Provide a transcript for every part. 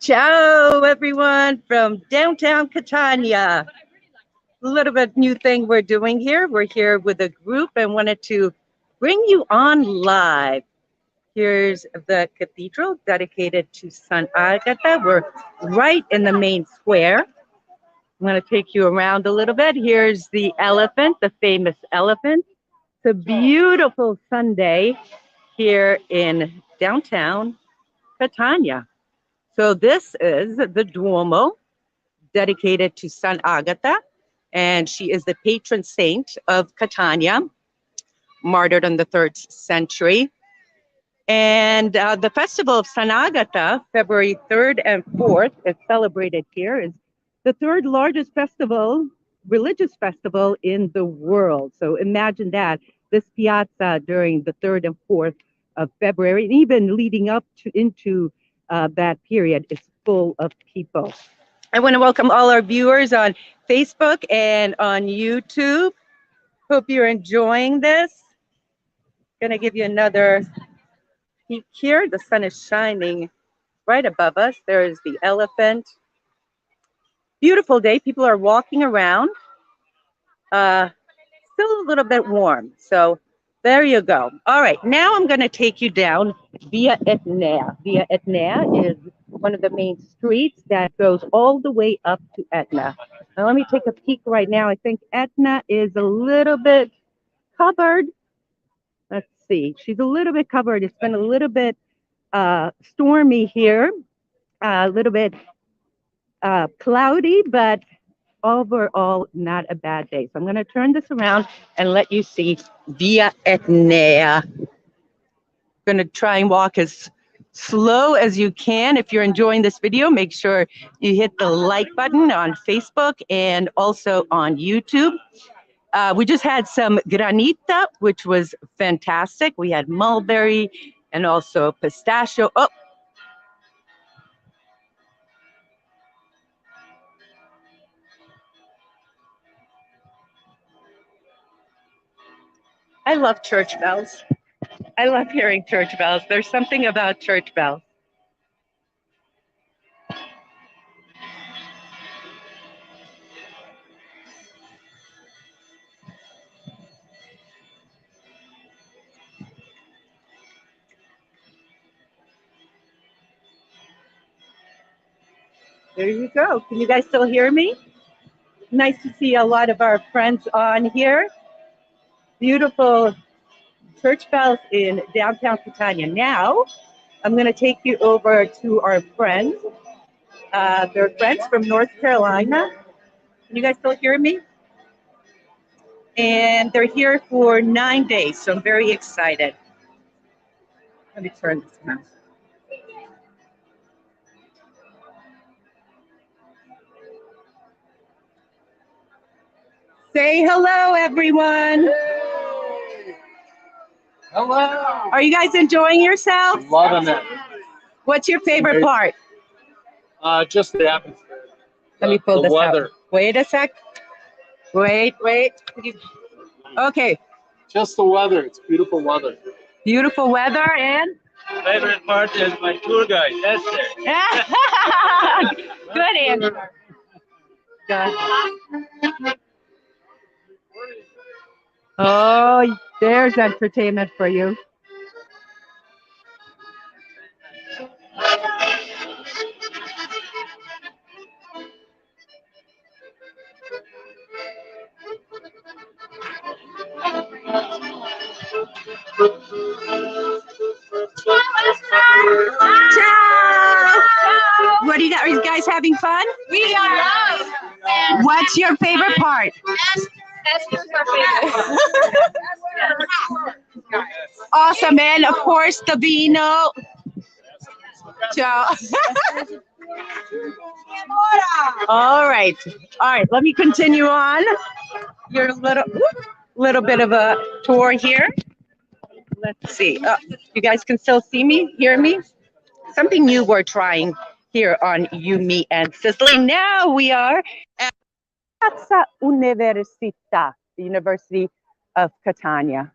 Ciao, everyone from downtown Catania. A little bit new thing we're doing here. We're here with a group and wanted to bring you on live. Here's the cathedral dedicated to Sant Agatha. We're right in the main square. I'm going to take you around a little bit. Here's the elephant, the famous elephant. It's a beautiful Sunday here in downtown Catania. So this is the Duomo dedicated to Sant Agatha, and she is the patron saint of Catania, martyred in the 3rd century. And the festival of Sant Agatha, February 3rd and 4th, is celebrated here. Is the 3rd largest festival, religious festival in the world. So imagine that, this piazza during the 3rd and 4th of February, and even leading up to into that period, is full of people. I want to welcome all our viewers on Facebook and on YouTube. Hope you're enjoying this. Going to give you another peek here. The sun is shining right above us. There is the elephant. Beautiful day. People are walking around. Still a little bit warm. So there you go. All right. Now I'm going to take you down Via Etnea. Via Etnea is one of the main streets that goes all the way up to Etna. Now let me take a peek right now. I think Etna is a little bit covered. Let's see. She's a little bit covered. It's been a little bit stormy here, a little bit cloudy, but overall not a bad day. So I'm going to turn this around and let you see Via Etnea. Going to try and walk as slow as you can. If you're enjoying this video, make sure you hit the like button on Facebook and also on YouTube. We just had some granita, which was fantastic. We had mulberry and also pistachio. Oh, I love church bells. I love hearing church bells. There's something about church bells. There you go. Can you guys still hear me? Nice to see a lot of our friends on here. Beautiful church bells in downtown Catania. Now, I'm going to take you over to our friends. They're friends from North Carolina. Can you guys still hear me? And they're here for 9 days, so I'm very excited. Let me turn this around. Say hello, everyone. Hey. Hello. Are you guys enjoying yourselves? Loving it. What's your favorite part? Just the atmosphere. Let me pull the this weather. out. Wait a sec. Wait. Okay. Just the weather. It's beautiful weather. Beautiful weather and Favorite part is my tour guide, Esther. good answer. Good. Oh, there's entertainment for you. Ciao. What do you got? Are you guys having fun? We are. What's your favorite part? Esther's our favorite. Awesome, and of course the vino. Ciao. All right. Let me continue on. You're a little bit of a tour here. Let's see. You guys can still see me, hear me? Something new we're trying here on Yumi and Sicily. Now we are at Piazza University, the University of Catania.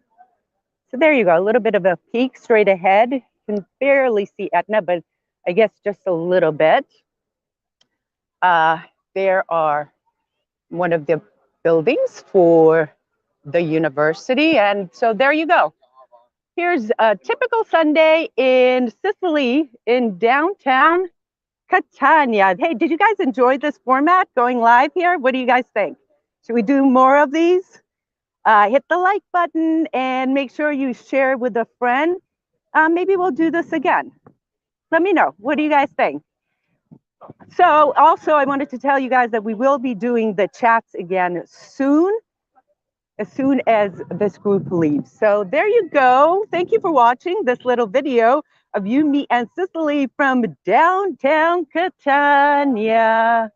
So there you go, a little bit of a peek straight ahead. You can barely see Etna, but I guess just a little bit. There are one of the buildings for the university. And so there you go. Here's a typical Sunday in Sicily in downtown Catania. Hey, did you guys enjoy this format going live here? What do you guys think? Should we do more of these? Hit the like button and make sure you share with a friend. Maybe we'll do this again. Let me know. What do you guys think? So also I wanted to tell you guys that we will be doing the chats again soon as this group leaves. So there you go. Thank you for watching this little video of you, me, and Sicily from downtown Catania.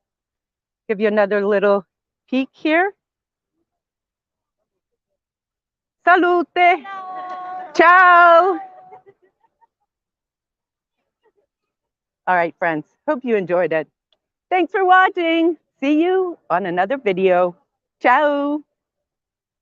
Give you another little peek here. Salute. Ciao. All right, friends. Hope you enjoyed it. Thanks for watching. See you on another video. Ciao.